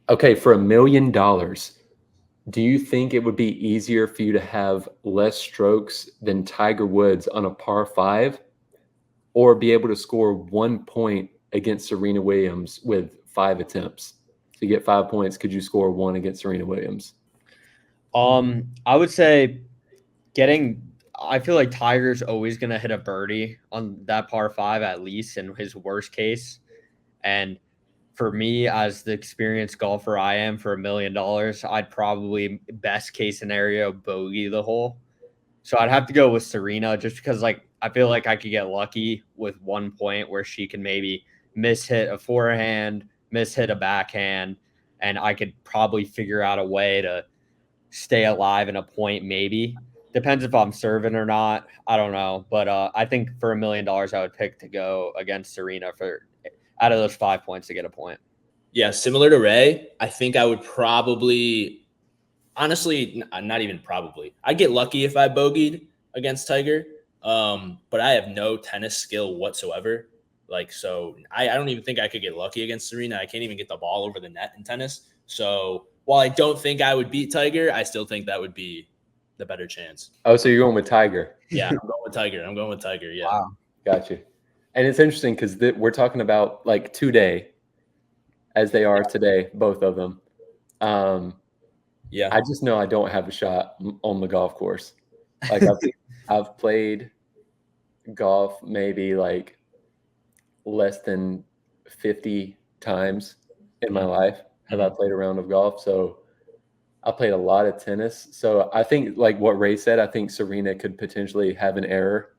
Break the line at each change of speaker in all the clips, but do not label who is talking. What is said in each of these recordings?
Okay, for $1 million, do you think it would be easier for you to have less strokes than Tiger Woods on a par five, or be able to score 1 point against Serena Williams with 5 attempts? To get 5 points, could you score one against Serena Williams?
I would say getting. I feel like Tiger's always gonna hit a birdie on that par five at least in his worst case, and for me as the experienced golfer I am for $1 million, I'd probably best case scenario bogey the hole. So I'd have to go with Serena just because like I feel like I could get lucky with 1 point where she can maybe miss hit a forehand, miss hit a backhand, and I could probably figure out a way to stay alive in a point maybe. Depends if I'm serving or not. I don't know. But I think for $1 million I would pick to go against Serena for out of those 5 points to get a point.
Yeah, similar to Ray, I think I would probably, honestly, not even probably. I'd get lucky if I bogeyed against Tiger, but I have no tennis skill whatsoever. Like, so I don't even think I could get lucky against Serena. I can't even get the ball over the net in tennis. So while I don't think I would beat Tiger, I still think that would be the better chance.
Oh, so you're going with Tiger?
Yeah, I'm going with Tiger. I'm going with Tiger. Yeah.
Wow.
Got you. And it's interesting because we're talking about like today, as they are today, both of them.
Yeah.
I just know I don't have a shot on the golf course. Like I've played golf maybe like less than 50 times in my life have I played a round of golf. So I played a lot of tennis. So I think like what Ray said, I think Serena could potentially have an error,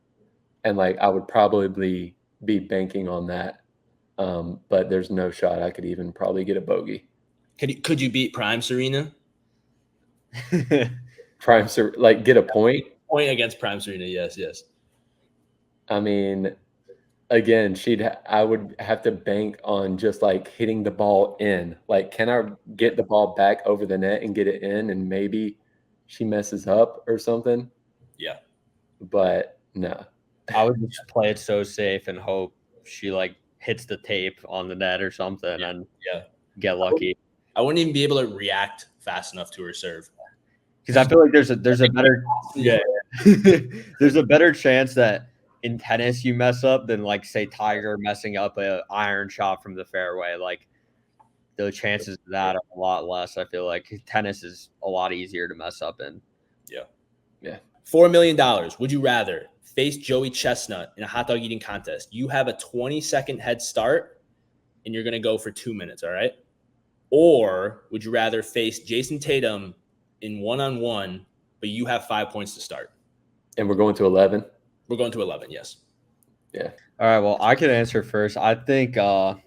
and like I would probably be banking on that. But there's no shot I could even probably get a bogey.
Could you beat Prime Serena?
Like get a point?
Point against Prime Serena, yes.
I mean, again, I would have to bank on just like hitting the ball in. Like, can I get the ball back over the net and get it in, and maybe she messes up or something?
Yeah.
But no.
I would just play it so safe and hope she like hits the tape on the net or something and get lucky.
I wouldn't even be able to react fast enough to her serve.
Because I feel like there's a better there's a better chance that in tennis you mess up than like say Tiger messing up a iron shot from the fairway. Like the chances of that are a lot less. I feel like tennis is a lot easier to mess up in.
Yeah.
$4 million. Would you rather face Joey Chestnut in a hot dog eating contest? You have a 20-second head start and you're going to go for 2 minutes, all right? Or would you rather face Jason Tatum in one-on-one, but you have 5 points to start?
And we're going to 11?
We're going to 11, yes.
Yeah.
All right, well, I can answer first. I think I'd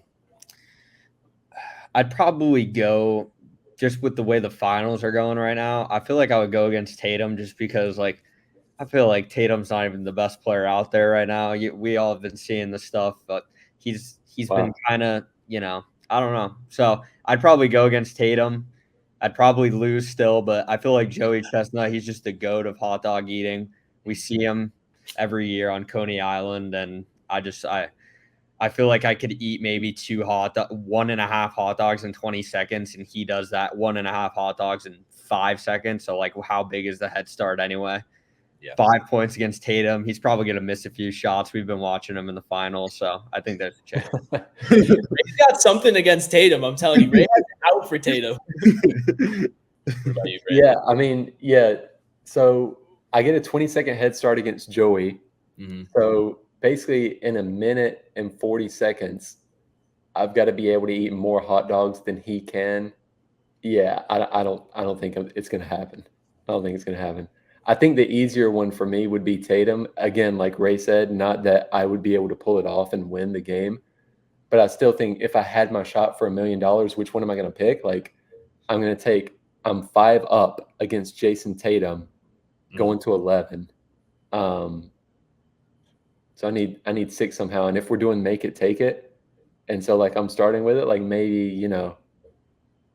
probably go just with the way the finals are going right now. I feel like I would go against Tatum just because, like, I feel like Tatum's not even the best player out there right now. We all have been seeing the stuff, but he's been kind of, I don't know. So I'd probably go against Tatum. I'd probably lose still, but I feel like Joey Chestnut, he's just the goat of hot dog eating. We see him every year on Coney Island, and I feel like I could eat maybe 1.5 hot dogs in 20 seconds, and he does that 1.5 hot dogs in 5 seconds. So, like, how big is the head start anyway?
Yeah.
5 points against Tatum. He's probably going to miss a few shots. We've been watching him in the finals, so I think there's a chance.
Ray's got something against Tatum. I'm telling you, Ray has out for Tatum.
Yeah, I mean, yeah. So I get a 20-second head start against Joey.
Mm-hmm.
So basically, in 1 minute and 40 seconds, I've got to be able to eat more hot dogs than he can. Yeah, I don't think it's going to happen. I don't think it's going to happen. I think the easier one for me would be Tatum. Again, like Ray said, not that I would be able to pull it off and win the game, but I still think if I had my shot for $1 million, which one am I going to pick? Like, I'm 5 up against Jason Tatum, going to 11. So I need 6 somehow. And if we're doing make it, take it, and so like I'm starting with it, like maybe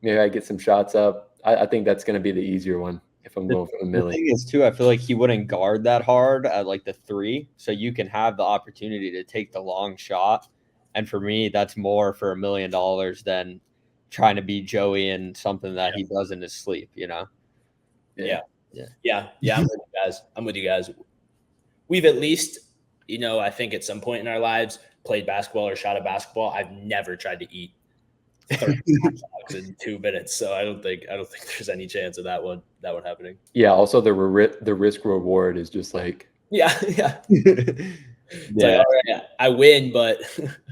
I get some shots up. I think that's going to be the easier one if I'm going for $1 million.
The thing is, too, I feel like he wouldn't guard that hard at like the 3, so you can have the opportunity to take the long shot. And for me, that's more for $1 million than trying to be Joey and something that he does in his sleep,
Yeah.
Yeah.
I'm with you guys. We've at least, I think at some point in our lives played basketball or shot a basketball. I've never tried to eat 30 hot dogs in 2 minutes, so I don't think there's any chance of that one happening.
Yeah. Also, the risk reward is just like
Yeah. It's like, all right, I win, but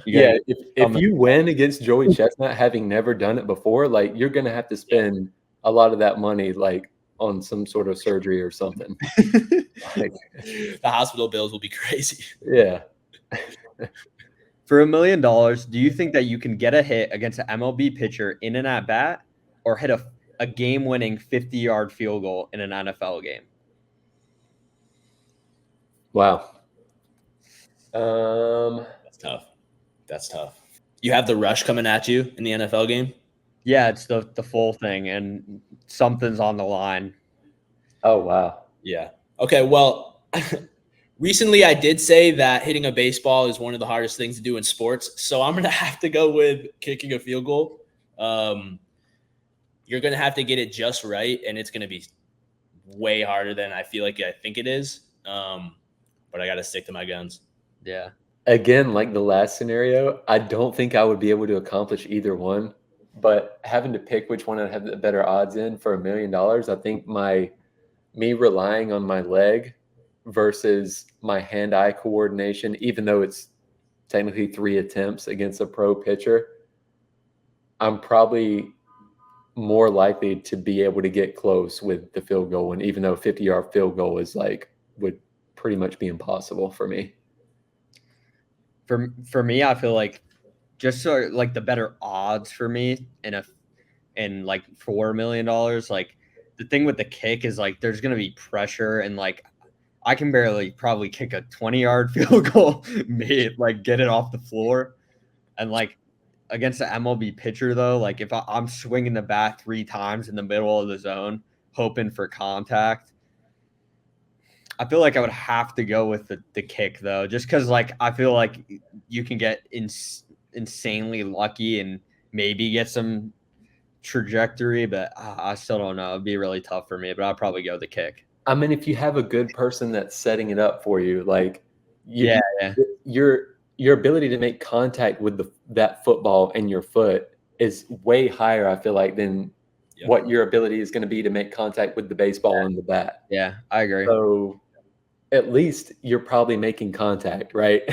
if you win against Joey Chestnut, having never done it before, like you're gonna have to spend a lot of that money, like on some sort of surgery or something. Like,
the hospital bills will be crazy.
yeah.
For $1 million, do you think that you can get a hit against an MLB pitcher in an at-bat or hit a game-winning 50-yard field goal in an NFL game?
Wow.
That's tough. You have the rush coming at you in the NFL game?
Yeah, it's the full thing, and something's on the line.
Oh, wow.
Yeah. Okay, well, recently I did say that hitting a baseball is one of the hardest things to do in sports, so I'm going to have to go with kicking a field goal. You're going to have to get it just right, and it's going to be way harder than I think it is. But I got to stick to my guns.
Yeah.
Again, like the last scenario, I don't think I would be able to accomplish either one. But having to pick which one I'd have the better odds in for $1 million, I think me relying on my leg versus my hand-eye coordination, even though it's technically 3 attempts against a pro pitcher, I'm probably more likely to be able to get close with the field goal. And even though a 50-yard field goal is would pretty much be impossible for me.
For me, I feel like just so like the better odds for me in like $4 million, like the thing with the kick is like there's gonna be pressure and like I can barely probably kick a 20-yard field goal, like get it off the floor, and like against the MLB pitcher though, like if I'm swinging the bat 3 times in the middle of the zone, hoping for contact, I feel like I would have to go with the kick though, just because like I feel like you can get insanely lucky and maybe get some trajectory, but I still don't know. It'd be really tough for me, but I'd probably go the kick.
I mean, if you have a good person that's setting it up for you, like
Yeah.
your ability to make contact with that football in your foot is way higher, I feel like, than what your ability is going to be to make contact with the baseball and the bat.
Yeah, I agree.
So at least you're probably making contact, right?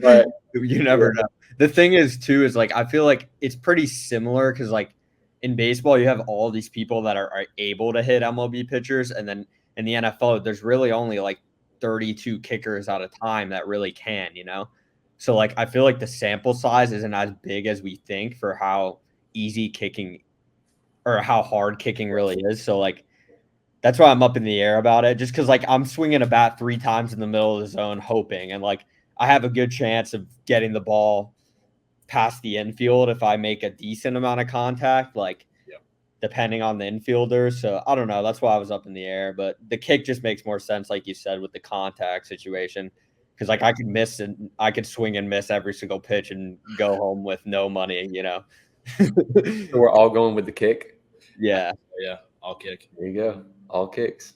But you never know. The thing is too is like I feel like it's pretty similar because like in baseball you have all these people that are able to hit MLB pitchers, and then in the NFL there's really only like 32 kickers at a time that really can, So like I feel like the sample size isn't as big as we think for how easy kicking or how hard kicking really is. So like that's why I'm up in the air about it, just because like I'm swinging a bat 3 times in the middle of the zone hoping, and like I have a good chance of getting the ball past the infield if I make a decent amount of contact, like depending on the infielder. So I don't know. That's why I was up in the air, but the kick just makes more sense, like you said, with the contact situation. Because like I could miss and I could swing and miss every single pitch and go home with no money,
So we're all going with the kick?
Yeah.
Yeah, all kick.
There you go. All kicks.